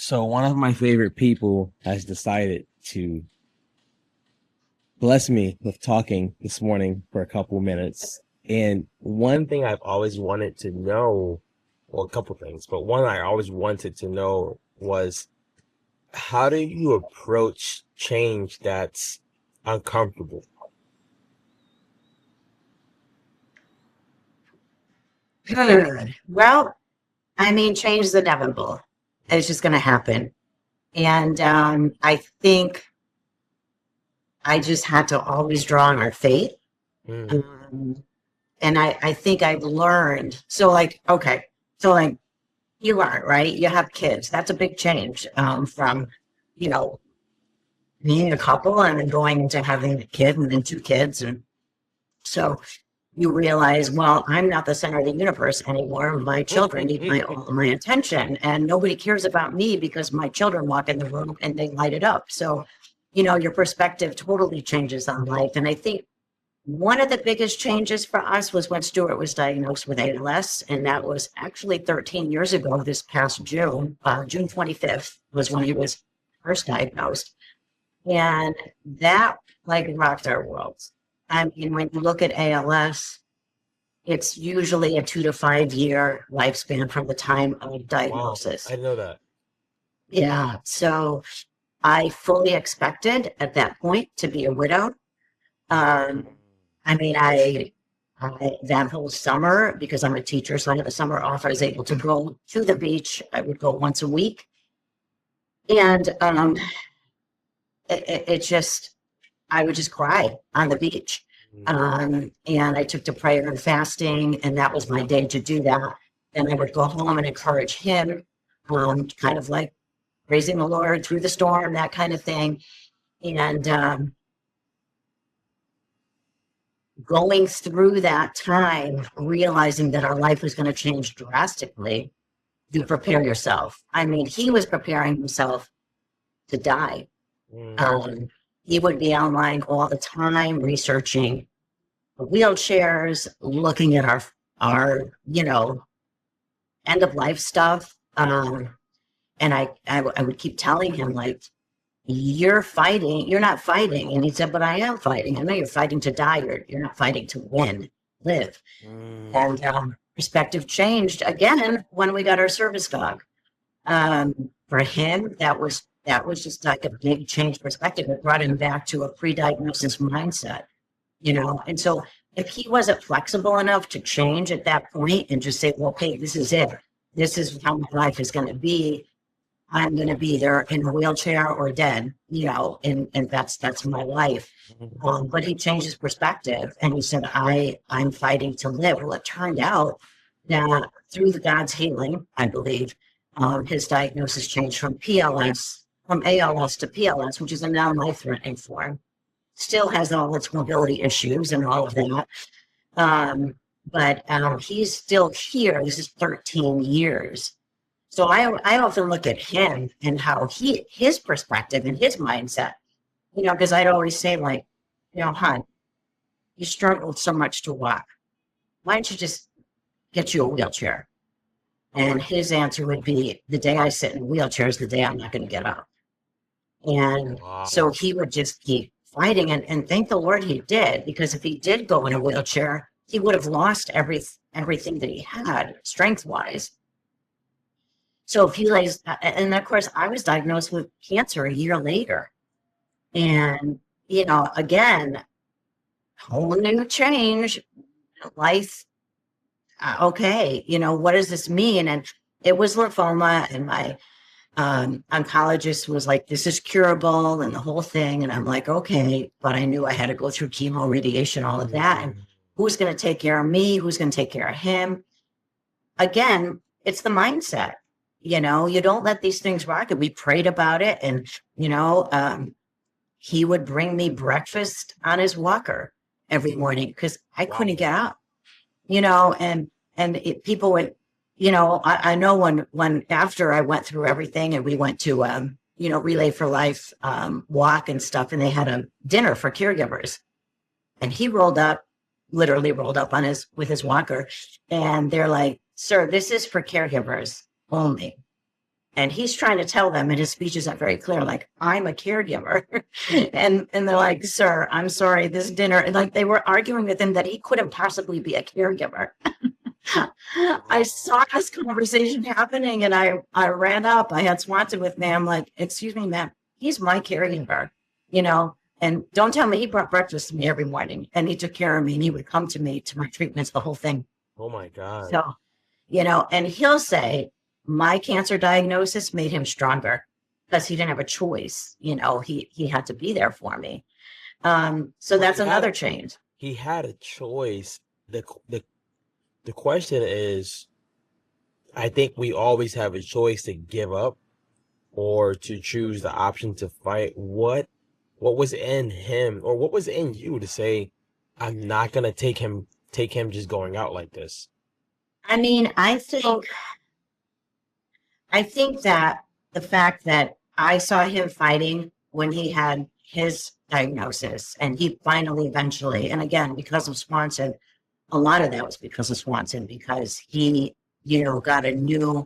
So one of my favorite people has decided to bless me with talking this morning for a couple minutes. And one thing I've always wanted to know, well, a couple things, but one I always wanted to know was how do you approach change that's uncomfortable? Well, I mean, change is inevitable. It's just going to happen. And I think I just had to always draw on our faith. Mm, Um, and I think I've learned. So, like, okay, so like you learn, right? You have kids. That's a big change from, you know, being a couple and then going into having a kid and then two kids. And so you realize, well, I'm not the center of the universe anymore. My children need all of my attention, and nobody cares about me because my children walk in the room and they light it up. So, your perspective totally changes on life. And I think one of the biggest changes for us was when Stuart was diagnosed with ALS, and that was actually 13 years ago. This past June, June 25th was when he was first diagnosed, and that like rocked our worlds. I mean, when you look at ALS, it's usually a 2 to 5 year lifespan from the time of wow, I diagnosis. didn't know that. Yeah. So I fully expected at that point to be a widow. Um, I mean, that whole summer, because I'm a teacher, so I had the summer off, I was able to go to the beach. I would go once a week. And it just, I would just cry on the beach. Mm, And I took to prayer and fasting, and that was my day to do that. And I would go home and encourage him, kind of like praising the Lord through the storm, that kind of thing. And going through that time, realizing that our life was going to change drastically, you prepare yourself. I mean, he was preparing himself to die. mm, Um, he would be online all the time researching wheelchairs, looking at our end of life stuff. And I would keep telling him like, you're fighting, you're not fighting. And he said, but I am fighting. I know you're fighting to die. You're not fighting to win, live. mm. And perspective changed again when we got our service dog. For him, that was just like a big change perspective. It brought him back to a pre-diagnosis mindset, And so if he wasn't flexible enough to change at that point and just say, well, hey, this is it. This is how my life is going to be. I'm going to be either in a wheelchair or dead, and that's my life. But he changed his perspective and he said, I'm fighting to live. Well, it turned out that through the God's healing, I believe, his diagnosis changed from ALS to PLS, which is a non-life-threatening form. Still has all its mobility issues and all of that. But he's still here. This is 13 years. So I often look at him and how his perspective and his mindset, because I'd always say like, hon, you struggled so much to walk. Why don't you just get you a wheelchair? And his answer would be, the day I sit in a wheelchair is the day I'm not going to get up. And so Wow. he would just keep fighting, and thank the Lord he did, because if he did go in a wheelchair, he would have lost everything that he had strength wise. So if he lays, and of course, I was diagnosed with cancer a year later. And, again, whole new change, life. Okay, what does this mean? And it was lymphoma, and my oncologist was like, this is curable and the whole thing. And I'm like, okay, but I knew I had to go through chemo, radiation, all of that. And Mm, who's going to take care of me? Who's going to take care of him? Again, it's the mindset. You don't let these things rock. And we prayed about it. And, he would bring me breakfast on his walker every morning because I couldn't wow. get up, people would, I know when after I went through everything and we went to, Relay for Life walk and stuff, and they had a dinner for caregivers, and he literally rolled up with his walker, and they're like, sir, this is for caregivers only. And he's trying to tell them, and his speeches are very clear, like, I'm a caregiver. And they're like, sir, I'm sorry, this dinner, and like they were arguing with him that he couldn't possibly be a caregiver. I saw this conversation happening and I ran up. I had Swanson with me. I'm like, excuse me, ma'am, he's my caregiver, you know, and don't tell me he brought breakfast to me every morning and he took care of me and he would come to me to my treatments, the whole thing. Oh my God. So, you know, and he'll say my cancer diagnosis made him stronger because he didn't have a choice. You know, he had to be there for me. So that's another change. He had a choice. The question is, I think we always have a choice to give up or to choose the option to fight. What was in him or what was in you to say, I'm not gonna take him just going out like this? I mean, I think that the fact that I saw him fighting when he had his diagnosis and he finally eventually, and again, because of Swanson, a lot of that was because of Swanson, because he, you know, got a new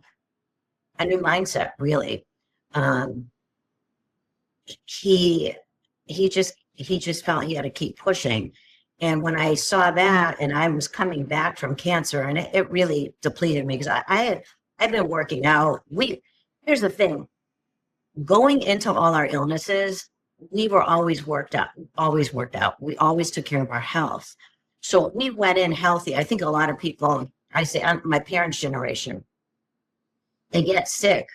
mindset, really. He just felt he had to keep pushing. And when I saw that and I was coming back from cancer, and it really depleted me because I've been working out. Here's the thing, going into all our illnesses, we were always worked out. We always took care of our health. So we went in healthy. I think a lot of people, I say my parents' generation, they get sick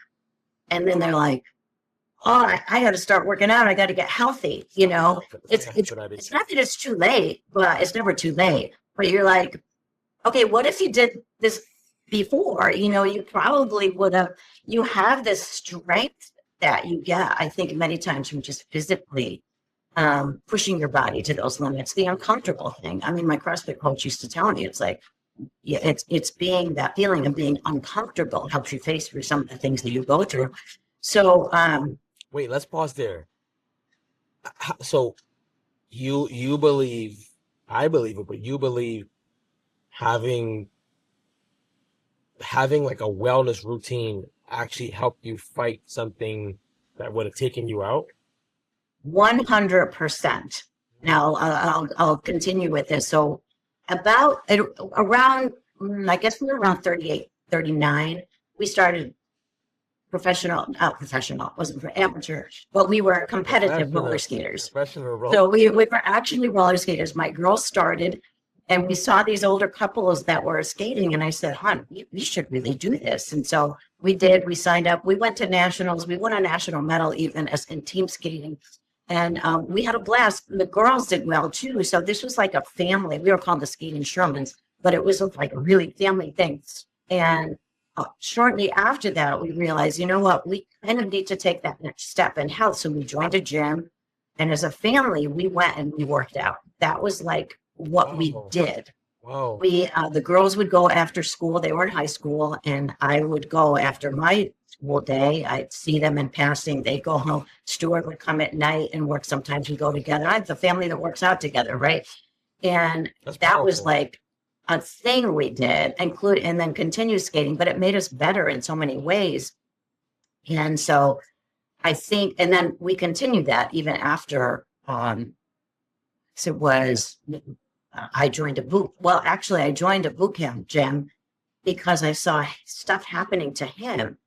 and then they're like, oh, I got to start working out. I got to get healthy. You know, it's not that it's too late, but it's never too late. But you're like, okay, what if you did this before? You know, you probably would have, you have this strength that you get, I think, many times from just physically pushing your body to those limits, the uncomfortable thing. I mean, my CrossFit coach used to tell me, it's like, yeah, it's being that feeling of being uncomfortable helps you face through some of the things that you go through. So, wait, let's pause there. So you believe, I believe it, but you believe having like a wellness routine actually helped you fight something that would have taken you out? 100%. Now I'll continue with this. So around, I guess we were around 38, 39, we started not professional, wasn't for amateur, but we were competitive roller skaters. So we were actually roller skaters. My girls started and we saw these older couples that were skating. And I said, hon, we should really do this. And so we did, we signed up, we went to nationals, we won a national medal even as in team skating. And we had a blast. The girls did well too. So this was like a family. We were called the Skating Shermans, but it was like a really family thing. And shortly after that, we realized, you know what, we kind of need to take that next step in health. So we joined a gym. And as a family, we went and we worked out. That was like what we did. Wow. The girls would go after school. They were in high school. And I would go after my school day. I'd see them in passing. They'd go home. Stuart would come at night and work. Sometimes we go together. I have a family that works out together, right? And that was like a thing we did, and then continue skating, but it made us better in so many ways. And so I think, and then we continued that even after, so it was, I joined I joined a boot camp gym because I saw stuff happening to him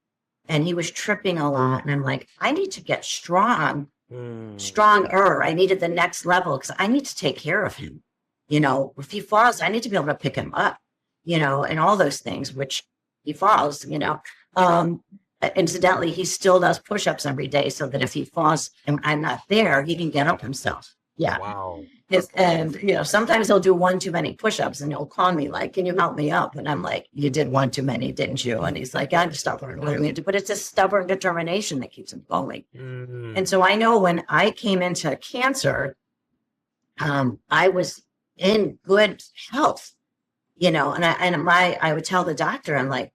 and he was tripping a lot. And I'm like, I need to get stronger. I needed the next level because I need to take care of him. You know, if he falls, I need to be able to pick him up, you know, and all those things, which he falls, you know. Incidentally, he still does push-ups every day so that if he falls and I'm not there, he can get up himself. Yeah. Wow. And, you know, sometimes he'll do one too many push-ups and he'll call me like, can you help me up? And I'm like, you did one too many, didn't you? And he's like, I'm stubborn. What do we do? But it's a stubborn determination that keeps him going. And so I know when I came into cancer, I was in good health, you know, and I would tell the doctor, I'm like,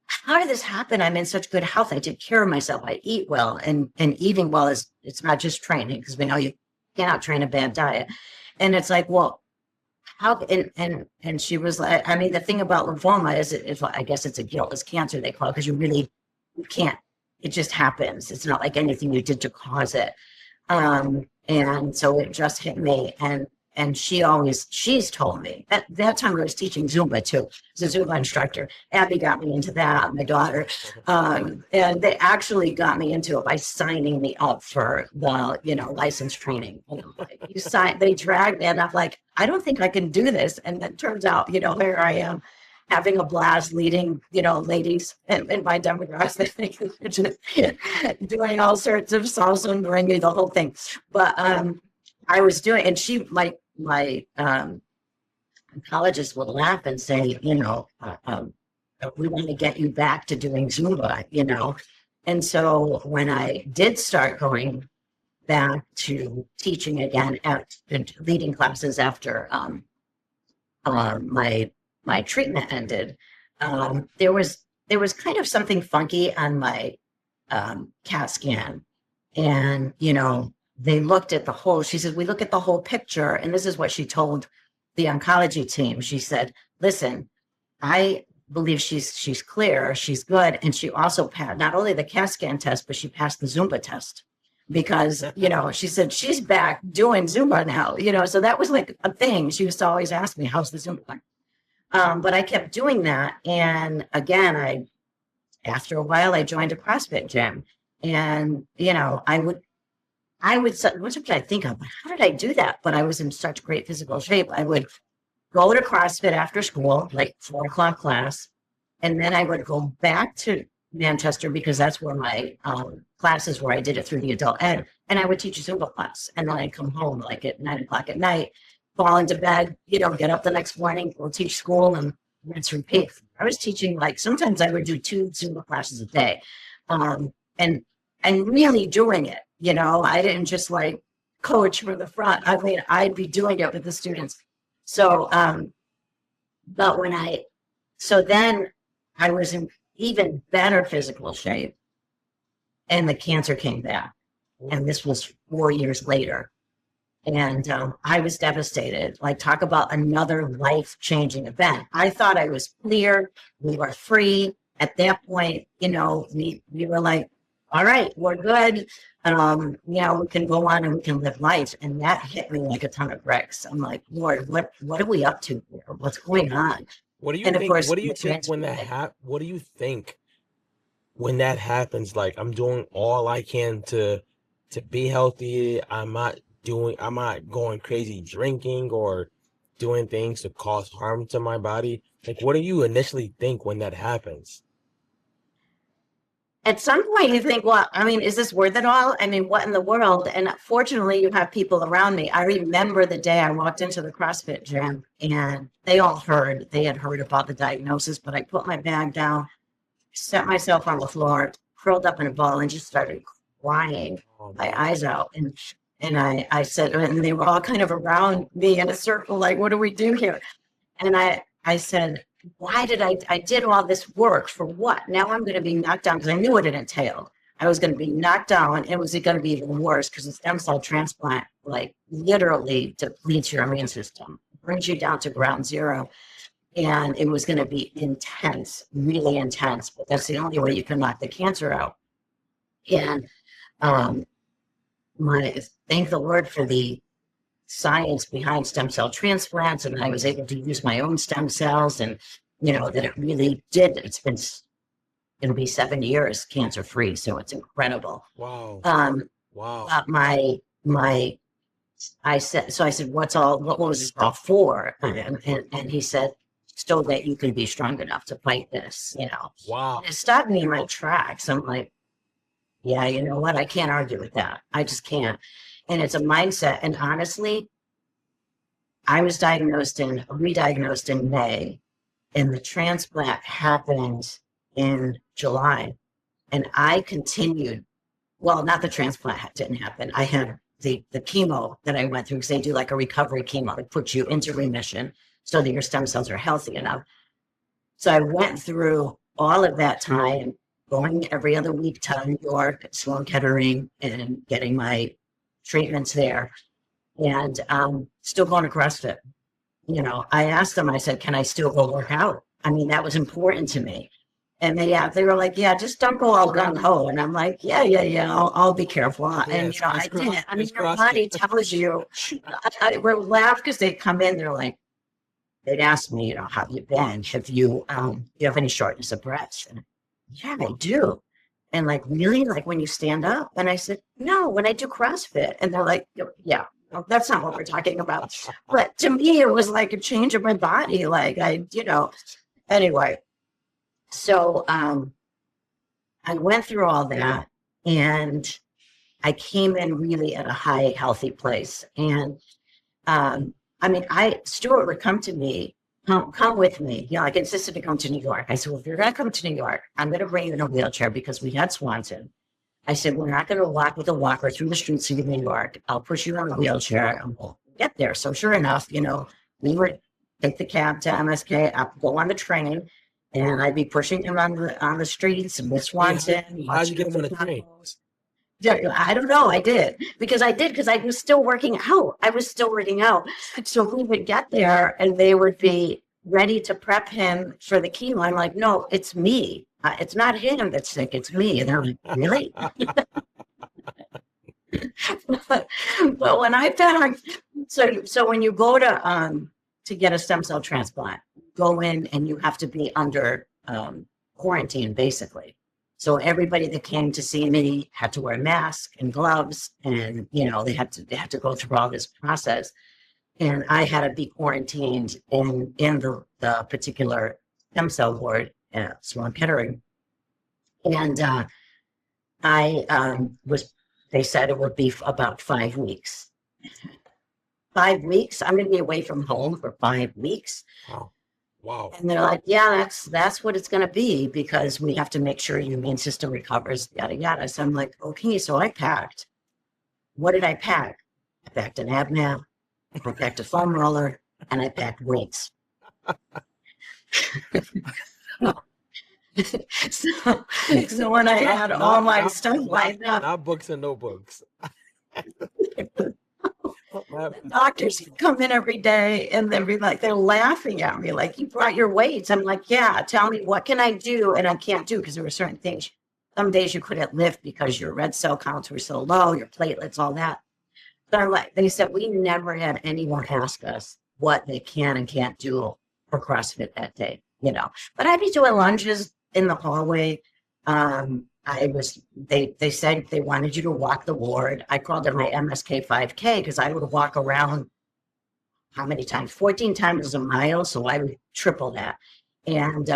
how did this happen? I'm in such good health. I take care of myself. I eat well, and eating well it's not just training, because we know you cannot train a bad diet. And it's like, well, how, and she was like, I mean, the thing about lymphoma is I guess it's a guiltless cancer, they call it, because you really You can't, it just happens. It's not like anything you did to cause it. And so it just hit me. And she's told me at that time I was teaching Zumba too. As a Zumba instructor. Abby got me into that, my daughter. And they actually got me into it by signing me up for the, license training. And I'm like, they dragged me and I'm like, I don't think I can do this. And it turns out, here I am having a blast leading, ladies in my demographic, doing all sorts of salsa and merengue, the whole thing. But I was doing, and my oncologist would laugh and say, we want to get you back to doing Zumba, And so when I did start going back to teaching again and leading classes after my treatment ended, there was kind of something funky on my CAT scan. And, they looked at the whole, she said, we look at the whole picture. And this is what she told the oncology team. She said, listen, I believe she's clear, she's good. And she also passed not only the CAT scan test, but she passed the Zumba test. Because, she said, she's back doing Zumba now, so that was like a thing. She used to always ask me, how's the Zumba? But I kept doing that. And again, after a while, I joined a CrossFit gym. And, what did I think of? How did I do that? But I was in such great physical shape. I would go to CrossFit after school, like 4:00 class. And then I would go back to Manchester because that's where my classes were. I did it through the adult ed. And I would teach a Zumba class. And then I'd come home like at 9:00 at night, fall into bed, get up the next morning, go teach school and rinse and repeat. I was teaching, like, sometimes I would do 2 Zumba classes a day. And really doing it, I didn't just like coach from the front. I mean, I'd be doing it with the students. So, but then I was in even better physical shape and the cancer came back. And this was 4 years later. And I was devastated. Like, talk about another life-changing event. I thought I was clear. We were free. At that point, we were like, all right, we're good. We can go on and we can live life. And that hit me like a ton of bricks. I'm like, Lord, what are we up to here? What's going on? What do you think? What do you think when that what do you think when that happens? Like, I'm doing all I can to be healthy. I'm not going crazy drinking or doing things to cause harm to my body. Like, what do you initially think when that happens? At some point you think, well, I mean, is this worth it all? I mean, what in the world? And fortunately, you have people around me. I remember the day I walked into the CrossFit gym and they had heard about the diagnosis, but I put my bag down, set myself on the floor, curled up in a ball and just started crying my eyes out. And I said, and they were all kind of around me in a circle, like, what do we do here? And I said, why did I did all this work for what? Now I'm going to be knocked down, because I knew what it entailed. I was going to be knocked down, and it was going to be even worse because the stem cell transplant, like, literally depletes your immune system, brings you down to ground zero. And it was going to be intense, really intense, but that's the only way you can knock the cancer out. And thank the Lord for the science behind stem cell transplants, and I was able to use my own stem cells, and that it really did. It'll be 7 years cancer free, so it's incredible. Wow. Wow. I said, what was this all for? And he said, so that you can be strong enough to fight this. Wow. And it stopped me in my tracks. I'm like, yeah, you know what? I can't argue with that. I just can't. And it's a mindset. And honestly, I was re-diagnosed in May, and the transplant happened in July. And I continued, well, not the transplant didn't happen. I had the chemo that I went through, because they do like a recovery chemo that puts you into remission so that your stem cells are healthy enough. So I went through all of that time, going every other week to New York, Sloan Kettering, and getting my treatments there, and still going to CrossFit. I asked them, I said, can I still go work out? I mean, that was important to me. And they were like, yeah, just don't go all gung ho. And I'm like, yeah, I'll be careful. And Yes, I didn't. I mean, it's your body CrossFit. tells you. I would laugh because they'd come in, they're like, they'd ask me, how have you been? Have you have any shortness of breath? And yeah, I do. And like, really? Like when you stand up? And I said, no, when I do CrossFit. And they're like, yeah, well, that's not what we're talking about. But to me, it was like a change of my body. Like anyway. So I went through all that and I came in really at a high, healthy place. And I mean, Stuart would come to me, come with me. I insisted to come to New York. I said, well, if you're going to come to New York, I'm going to bring you in a wheelchair because we had Swanson. I said, we're not going to walk with a walker through the streets of New York. I'll push you on a wheelchair and we'll get there. So sure enough, we would take the cab to MSK, I'd go on the train, and I'd be pushing him on the streets and with Swanson. How'd you get him on the train? Yeah, I don't know. I did because I was still working out. I was still working out. So we would get there and they would be ready to prep him for the chemo. I'm like, no, it's me. It's not him that's sick. It's me. And they're like, really? but when I found, so when you go to get a stem cell transplant, go in and you have to be under quarantine, basically. So everybody that came to see me had to wear a mask and gloves, and they had to go through all this process. And I had to be quarantined in the particular stem cell ward at Swan Kettering. And they said it would be about 5 weeks. 5 weeks? I'm going to be away from home for 5 weeks. Wow. And they're like, yeah, that's what it's going to be because we have to make sure your immune system recovers, yada, yada. So I'm like, okay, so I packed. What did I pack? I packed an ab mat, I packed a foam roller, and I packed weights. so when I had all my stuff lined up. Not books and notebooks. Doctors come in every day and they're laughing at me like, you brought your weights. I'm like, yeah, tell me what can I do? And I can't do because there were certain things. Some days you couldn't lift because your red cell counts were so low, your platelets, all that. So I'm like, they said, we never had anyone ask us what they can and can't do for CrossFit that day, But I'd be doing lunges in the hallway. They said they wanted you to walk the ward. I called it my MSK 5K because I would walk around how many times? 14 times a mile. So I would triple that. And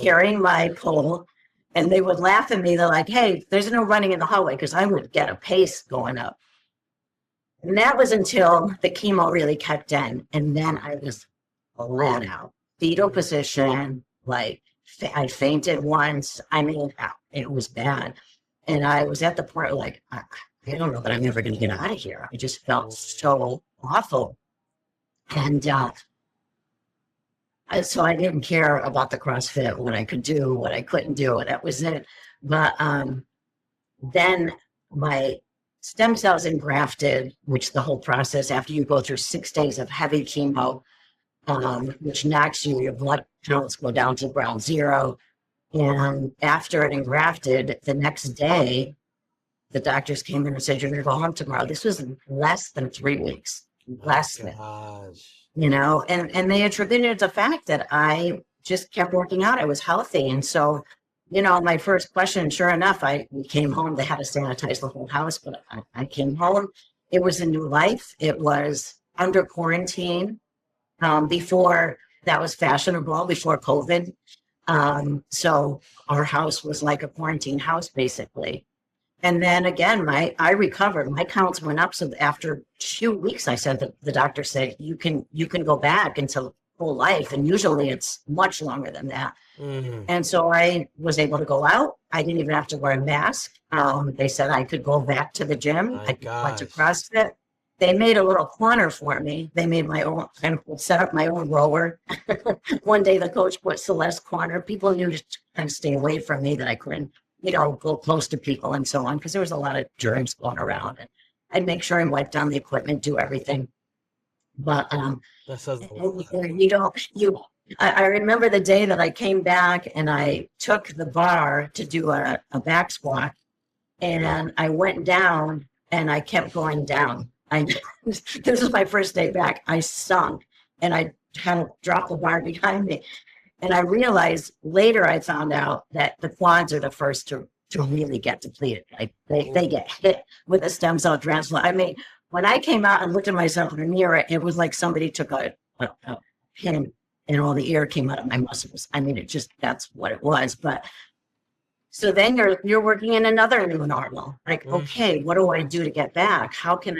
carrying my pole, and they would laugh at me. They're like, hey, there's no running in the hallway because I would get a pace going up. And that was until the chemo really kicked in. And then I was flat out, fetal position, like I fainted once. I mean, it was bad. And I was at the point like, I don't know that I'm ever going to get out of here. I just felt so awful. And so I didn't care about the CrossFit, what I could do, what I couldn't do. That was it. But then my stem cells engrafted, which the whole process, after you go through 6 days of heavy chemo, which knocks your blood counts go down to ground zero. And after it engrafted, the next day, the doctors came in and said, you're going to go home tomorrow. This was less than 3 weeks. Less than. And they attributed it to the fact that I just kept working out. I was healthy. And so, my first question, sure enough, we came home. They had to sanitize the whole house, but I came home. It was a new life. It was under quarantine. Before that was fashionable, before COVID. So our house was like a quarantine house, basically. And then again, I recovered. My counts went up. So after 2 weeks, I said that the doctor said, you can go back into full life. And usually it's much longer than that. Mm-hmm. And so I was able to go out. I didn't even have to wear a mask. They said I could go back to the gym. I went to CrossFit. They made a little corner for me. They made my own, and set up my own rower. One day the coach put Celeste corner. People knew to kind of stay away from me, that I couldn't, go close to people and so on, because there was a lot of germs going around. And I'd make sure I wiped down the equipment, do everything. But I remember the day that I came back and I took the bar to do a back squat, and I went down and I kept going down. This was my first day back. I sunk and I kind of dropped the bar behind me. And I realized later, I found out that the quads are the first to really get depleted. Like they get hit with a stem cell transplant. I mean, when I came out and looked at myself in the mirror, it was like somebody took a pin and all the air came out of my muscles. I mean, that's what it was. But so then you're working in another new normal. Like, okay, what do I do to get back? How can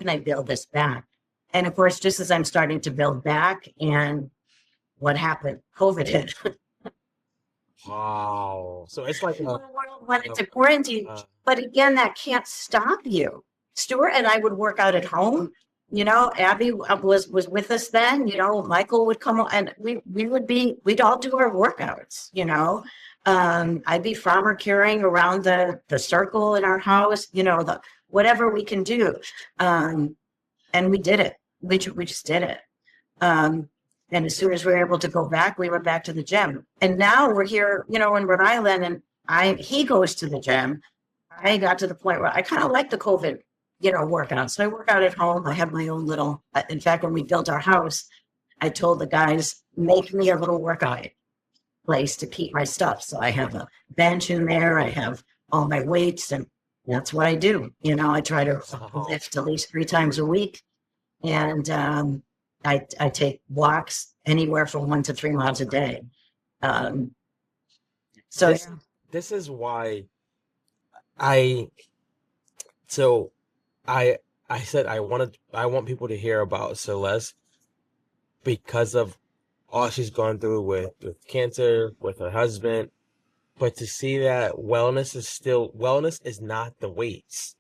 I build this back? And of course, just as I'm starting to build back, and what happened? COVID hit. Wow. So it's like The world went into quarantine. But again, that can't stop you. Stuart and I would work out at home. You know, Abby was with us then. You know, Michael would come and we'd all do our workouts. You know, I'd be farmer carrying around the circle in our house. You know, whatever we can do, and we did it. We just did it. And as soon as we were able to go back, we went back to the gym. And now we're here, you know, in Rhode Island, and he goes to the gym. I got to the point where I kind of like the COVID, you know, workout. So I work out at home. I have my own little, in fact, when we built our house, I told the guys, make me a little workout place to keep my stuff. So I have a bench in there. I have all my weights, and that's what I do. You know, I try to lift at least 3 times a week. And I take walks anywhere from 1 to 3 miles a day. So this is why I said I want people to hear about Celeste because of all she's gone through with cancer, with her husband. But to see that wellness is not the weights.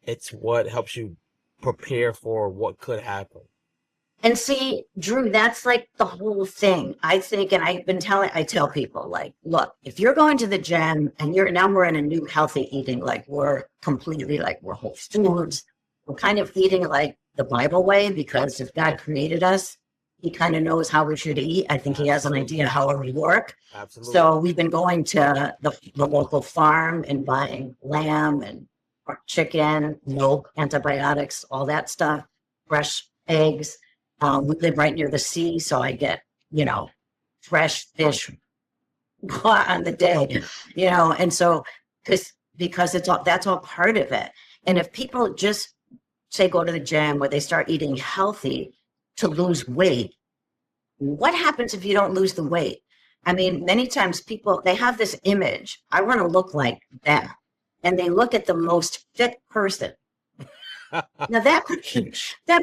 It's what helps you prepare for what could happen. And see, Drew, that's like the whole thing. I think, and I tell people, like, look, if you're going to the gym and now we're in a new healthy eating, like we're whole foods, we're kind of eating like the Bible way, because if God created us, he kind of knows how we should eat. I think he has an idea how we work. Absolutely. So we've been going to the local farm and buying lamb and chicken, milk, antibiotics, all that stuff, fresh eggs. We live right near the sea, so I get, you know, fresh fish on the day, you know, and so because that's all part of it. And if people just say go to the gym where they start eating healthy to lose weight, what happens if you don't lose the weight? I mean, many times people, they have this image, I want to look like that, and they look at the most fit person. Now that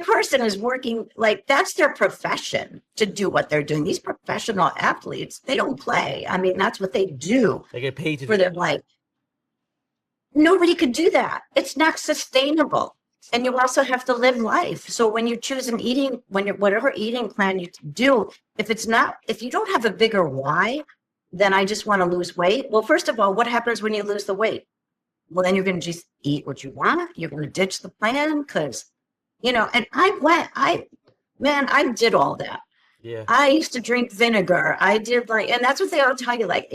person is working, like that's their profession to do what they're doing. These professional athletes, they don't play. I mean, that's what they do. They get paid for their life. Nobody could do that. It's not sustainable. And you also have to live life. So when you choose whatever eating plan you do, if you don't have a bigger why, then I just want to lose weight. Well, first of all, what happens when you lose the weight? Well, then you're going to just eat what you want. You're going to ditch the plan because, you know, and I did all that. Yeah. I used to drink vinegar. I did and that's what they all tell you, like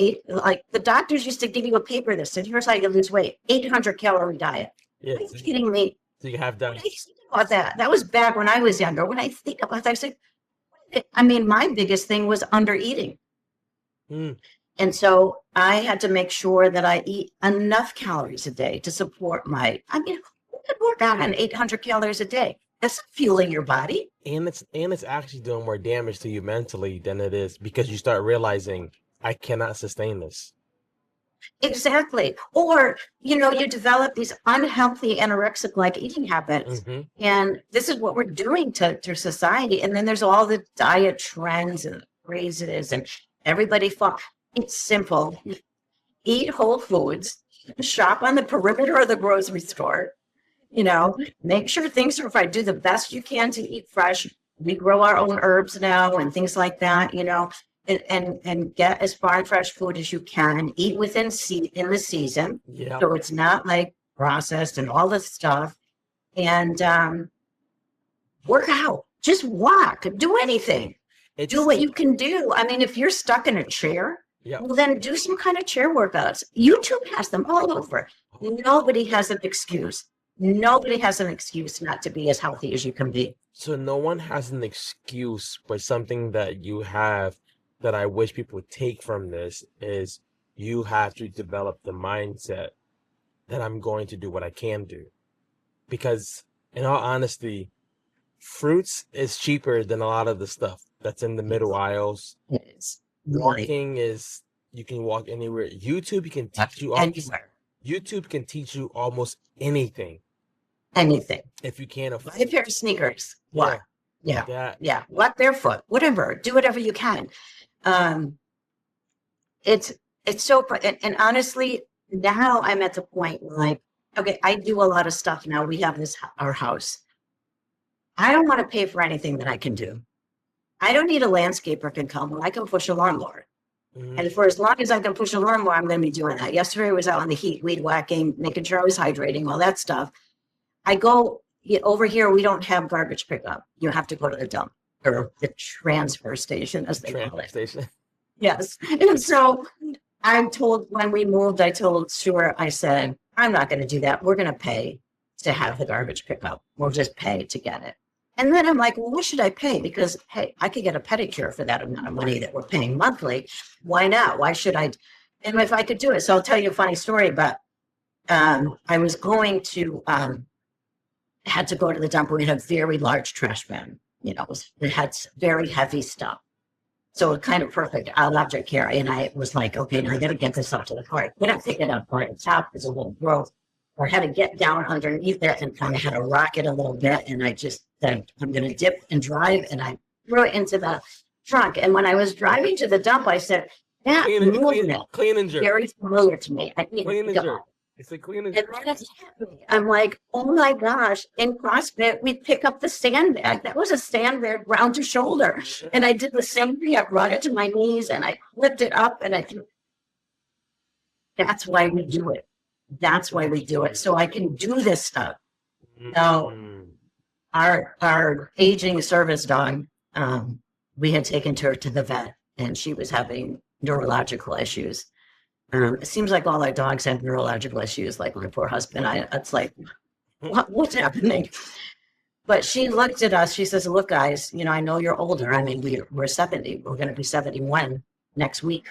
the doctors used to give you a paper that said, here's how you lose weight, 800 calorie diet. Yeah. Are you kidding me? So you have done. When I think about that was back when I was younger. When I think about that, I say, I mean, my biggest thing was under eating. And so I had to make sure that I eat enough calories a day to support who could work out on 800 calories a day? That's fueling your body. And it's actually doing more damage to you mentally than it is, because you start realizing I cannot sustain this. Exactly. Or, you know, you develop these unhealthy anorexic-like eating habits. Mm-hmm. And this is what we're doing to society. And then there's all the diet trends and crazes and everybody It's simple. Eat whole foods, shop on the perimeter of the grocery store, you know, make sure things are right. Do the best you can to eat fresh. We grow our own herbs now and things like that, you know, and get as far fresh food as you can. Eat in the season. Yeah. So it's not like processed and all this stuff. And work out. Just walk. Do anything. Do It's what you can do. I mean, if you're stuck in a chair, yeah. well, then do some kind of chair workouts. YouTube has them all over. Nobody has an excuse. Nobody has an excuse not to be as healthy as you can be. So no one has an excuse, but something that you have that I wish people would take from this is you have to develop the mindset that I'm going to do what I can do. Because in all honesty, fruits is cheaper than a lot of the stuff that's in the middle aisles. It is really Walking is you can walk anywhere. YouTube can teach you anywhere, YouTube can teach you almost anything anything. if you can't Buy a afford. pair of sneakers. Yeah, What? Yeah, that yeah. What barefoot? Whatever. Do whatever you can. Um, it's so and honestly, now I'm at the point where, like, okay, I do a lot of stuff now. We have this our house. I don't want to pay for anything that I can do. I don't need a landscaper can come when I can push a lawnmower. mhm, And for as long as I can push a lawnmower, I'm going to be doing that. Yesterday I was out in the heat, weed whacking, making sure I was hydrating, all that stuff. I go over here, we don't have garbage pickup. You have to go to the dump or the transfer station, as they call transfer it. station. Yes. And so I'm told when we moved, I told Stuart, I said, I'm not going to do that. We're going to pay to have the garbage pickup. We'll just pay to get it. And then I'm like, well, what should I pay? Because, hey, I could get a pedicure for that amount of money that we're paying monthly. Why not? Why should I? And if I could do it. So I'll tell you a funny story, but I was going to, had to go to the dump. We had a very large trash bin. You know, it had very heavy stuff. So it kind of perfect out object carry. And I was like, okay, now I got to get this up to the car. But I'm thinking up for the top is a little growth. Or had to get down underneath it and kind of had to rock it a little bit. And I just said, I'm going to dip and drive. And I threw it into the trunk. And when I was driving to the dump, I said, that movement Clean and jerk. very familiar to me. I need Clean to and go. jerk. It's a clean and And jerk. then it hit me. I'm like, oh my gosh, in CrossFit, we pick up the sandbag. That was a sandbag round to shoulder. And I did the same thing. I brought it to my knees and I flipped it up and I threw. That's why we do it. That's why we do it. So I can do this stuff. Now, Mhm. our aging service dog, we had taken her to the vet and she was having neurological issues. It seems like all our dogs have neurological issues, like my poor husband. It's like, what's happening? But she looked at us. She says, look, guys, you know, I know you're older. I mean, we're 70. We're going to be 71 next week.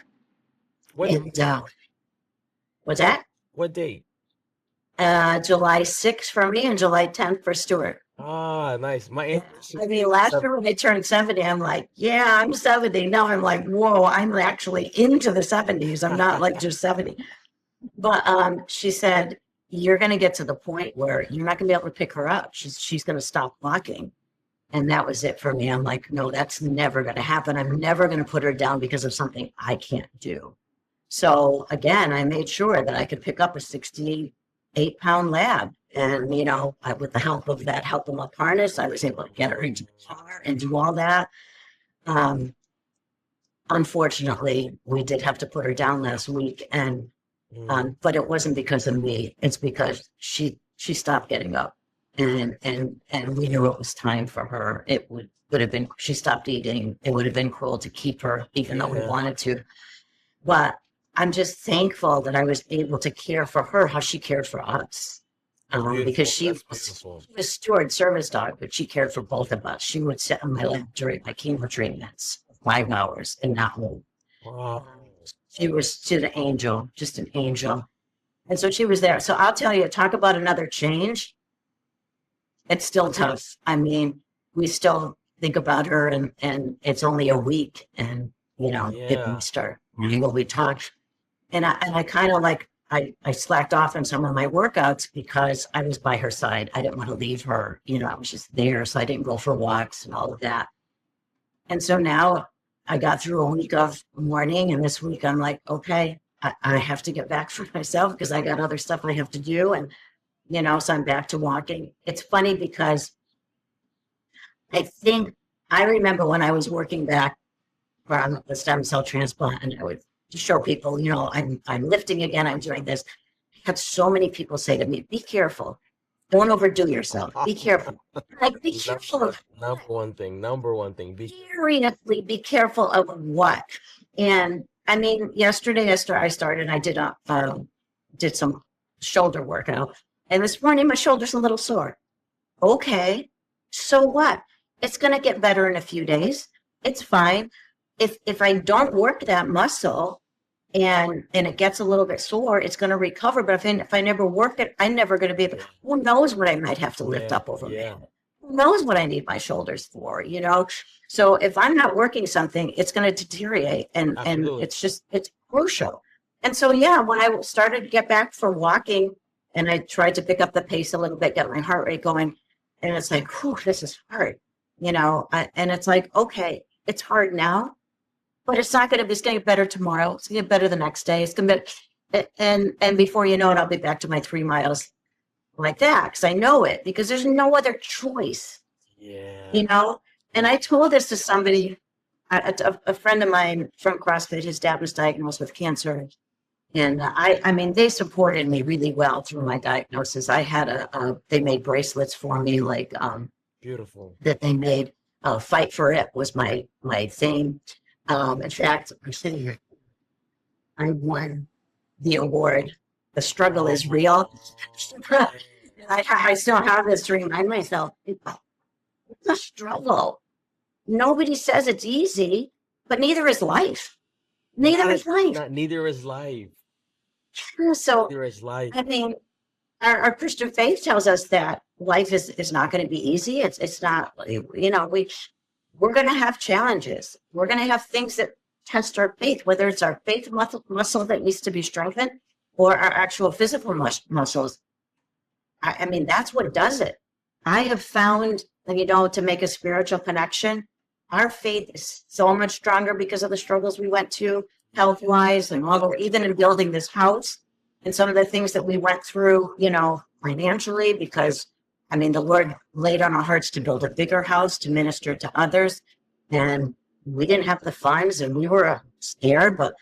What And what's that? what date? July 6th for me and July 10th for Stuart. Ah, nice. My anniversary. I mean, last year when I turned 70, I'm like, yeah, I'm 70. Now I'm like, whoa, I'm actually into the 70s. I'm not like just 70. But she said, you're going to get to the point where you're not going to be able to pick her up. She's going to stop walking. And that was it for me. I'm like, no, that's never going to happen. I'm never going to put her down because of something I can't do. So again, I made sure that I could pick up a 68-pound lab. And, you know, with the help of that helping up harness, I was able to get her into the car and do all that. Unfortunately, we did have to put her down last week. And but it wasn't because of me. It's because she stopped getting up. And we knew it was time for her. It would have been, she stopped eating. It would have been cruel to keep her, even though we wanted to. But I'm just thankful that I was able to care for her how she cared for us. Because she was steward service dog, but she cared for both of us. She would sit on my lap during my chemo treatments, 5 hours, and not move. Wow. She was just an angel, just an angel. And so she was there. So I'll tell you, talk about another change. It's still tough. I mean, we still think about her and it's only a week and, you know, if we start, we talk. And I kind of like, I slacked off on some of my workouts because I was by her side. I didn't want to leave her, you know, I was just there. So I didn't go for walks and all of that. And so now I got through a week of mourning and this week I'm like, okay, I have to get back for myself because I got other stuff I have to do. And, you know, so I'm back to walking. It's funny because I remember when I was working back from the stem cell transplant and I would show people, you know, I'm lifting again, I'm doing this. I had so many people say to me, be careful. Don't overdo yourself. Be careful. Like, be careful of Number one thing. seriously, be careful of what. And I mean, yesterday I started. I did some shoulder workout, and this morning my shoulder's a little sore. Okay, so what? It's gonna get better in a few days. It's fine. If I don't work that muscle and it gets a little bit sore, it's going to recover. But if I never work it, I'm never going to be able. Who knows what I might have to lift up over me? Who knows what I need my shoulders for? You know. So if I'm not working something, it's going to deteriorate, and it's crucial. And so yeah, when I started to get back for walking, and I tried to pick up the pace a little bit, get my heart rate going, and it's like, whew, this is hard, you know. And it's like, okay, it's hard now, but it's not going to. It's going to get better tomorrow. It's going to get better the next day. It's going to be, and before you know it, I'll be back to my 3 miles like that, because I know it, because there's no other choice. Yeah. You know. And I told this to somebody, a friend of mine from CrossFit. His dad was diagnosed with cancer, and I mean, they supported me really well through my diagnosis. I had they made bracelets for me, like beautiful, that they made. Fight for it was my thing. In fact, I'm sitting here. I won the award. The struggle is real. I still have this to remind myself. It's a struggle. Nobody says it's easy, but neither is life. Neither is life. Neither is life. So, neither is life. I mean, our Christian faith tells us that life is not going to be easy. It's not, you know, we're going to have challenges. We're going to have things that test our faith, whether it's our faith muscle that needs to be strengthened or our actual physical muscles. I mean, that's what does it. I have found, you know, to make a spiritual connection, our faith is so much stronger because of the struggles we went to health-wise, and even in building this house and some of the things that we went through, you know, financially, because I mean, the Lord laid on our hearts to build a bigger house, to minister to others. And we didn't have the funds, and we were scared, but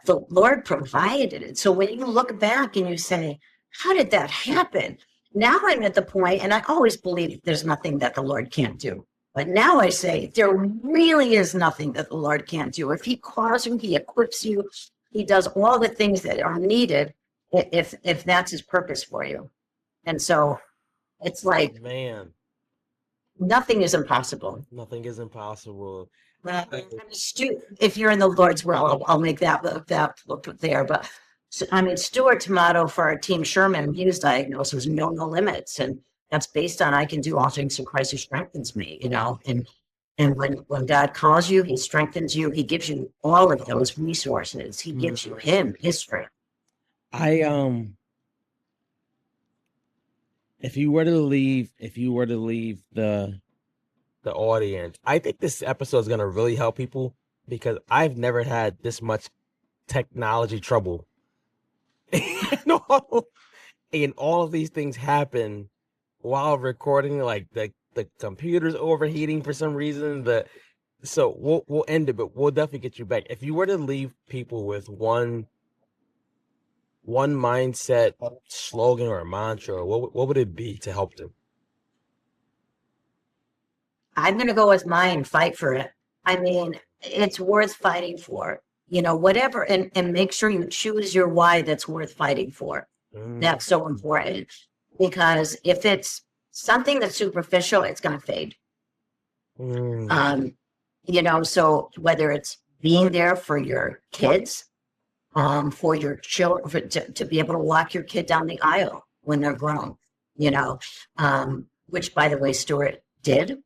the Lord provided it. So when you look back and you say, how did that happen? Now I'm at the point, and I always believe there's nothing that the Lord can't do. But now I say there really is nothing that the Lord can't do. If he calls you, he equips you, he does all the things that are needed if that's his purpose for you. And so it's like, man, nothing is impossible. Nothing is impossible. If you're in the Lord's will, I'll make that look there. But I mean, Stuart's motto for our team, Sherman, he was diagnosed was no limits. And that's based on I can do all things through Christ who strengthens me, you know. And when God calls you, he strengthens you. He gives you all of those resources. He gives you his strength. If you were to leave the audience, I think this episode is going to really help people, because I've never had this much technology trouble. And all of these things happen while recording, like the computer's overheating for some reason. So we'll end it, but we'll definitely get you back. If you were to leave people with one mindset slogan or a mantra, what would it be to help them? I'm going to go with mine, fight for it. I mean, it's worth fighting for, you know, whatever. And make sure you choose your why that's worth fighting for. That's so important, because if it's something that's superficial, it's going to fade. You know, so whether it's being there for your kids, for your children, to be able to walk your kid down the aisle when they're grown, you know, which, by the way, Stuart did.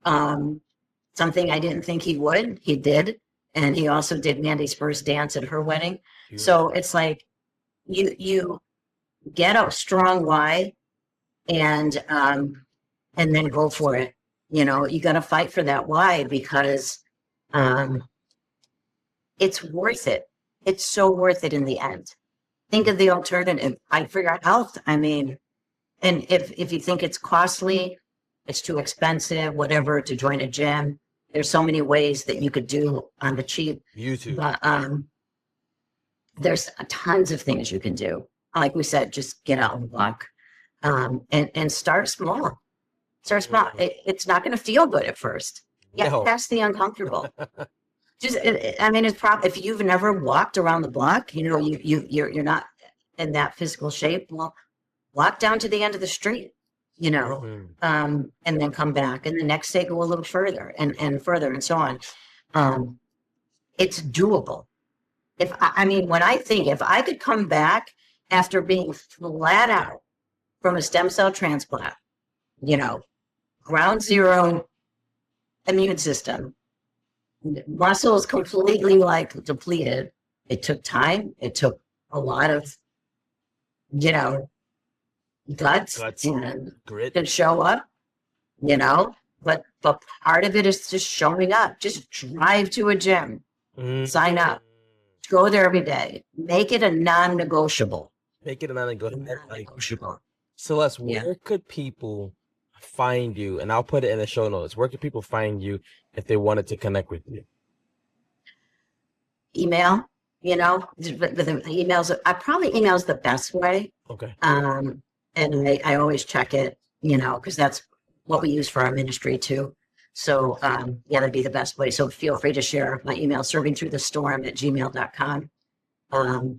Something I didn't think he would, he did. And he also did Mandy's first dance at her wedding. Beautiful. So it's like you get a strong why, and then go for it. You know, you got to fight for that why, because it's worth it. It's so worth it in the end. Think of the alternative. Fight for your health. I mean, and if you think it's costly, it's too expensive, whatever, to join a gym, there's so many ways that you could do on the cheap. YouTube. But there's tons of things you can do. Like we said, just get out and walk. And start small. Start small. It's not going to feel good at first. Yeah, No. that's the uncomfortable. I mean, it's probably if you've never walked around the block, you're not in that physical shape. Well, walk down to the end of the street, and then come back, and the next day go a little further and further and so on. It's doable. I mean, when I think if I could come back after being flat out from a stem cell transplant, ground zero immune system, muscles completely like depleted. It took time. It took a lot of, guts and grit to show up, but part of it is just showing up. Just drive to a gym, sign up, go there every day, make it a non-negotiable. Celeste, where could people find you? And I'll put it in the show notes. Where could people find you if they wanted to connect with you? Email, with emails. I probably email's the best way. Okay. And I always check it, because that's what we use for our ministry too. So that'd be the best way. So feel free to share my email, servingthroughthestorm@gmail.com.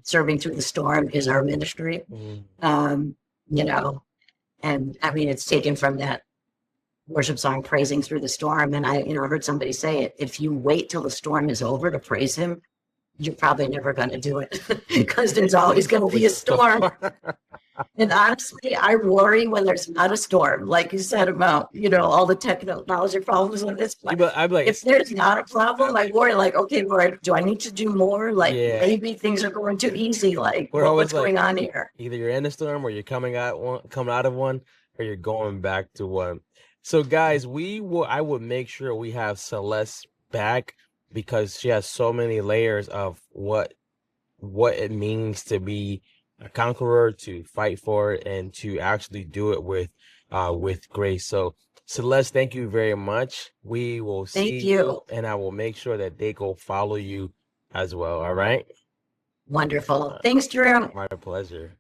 Serving Through the Storm is our ministry. And I mean, it's taken from that worship song, Praising Through the Storm. And I heard somebody say it, if you wait till the storm is over to praise him, you're probably never going to do it because there's always going to be a storm. And honestly, I worry when there's not a storm, like you said about, all the technology problems with this. I'd be like, if there's not a problem, I worry like, okay, Lord, do I need to do more? Like maybe things are going too easy. Like what's going on here? Either you're in a storm or you're coming out of one, or you're going back to one. So guys, I would make sure we have Celeste back because she has so many layers of what it means to be a conqueror, to fight for it, and to actually do it with grace. So Celeste, thank you very much. We will see you, and I will make sure that they go follow you as well. All right. Wonderful. Thanks, Drew. My pleasure.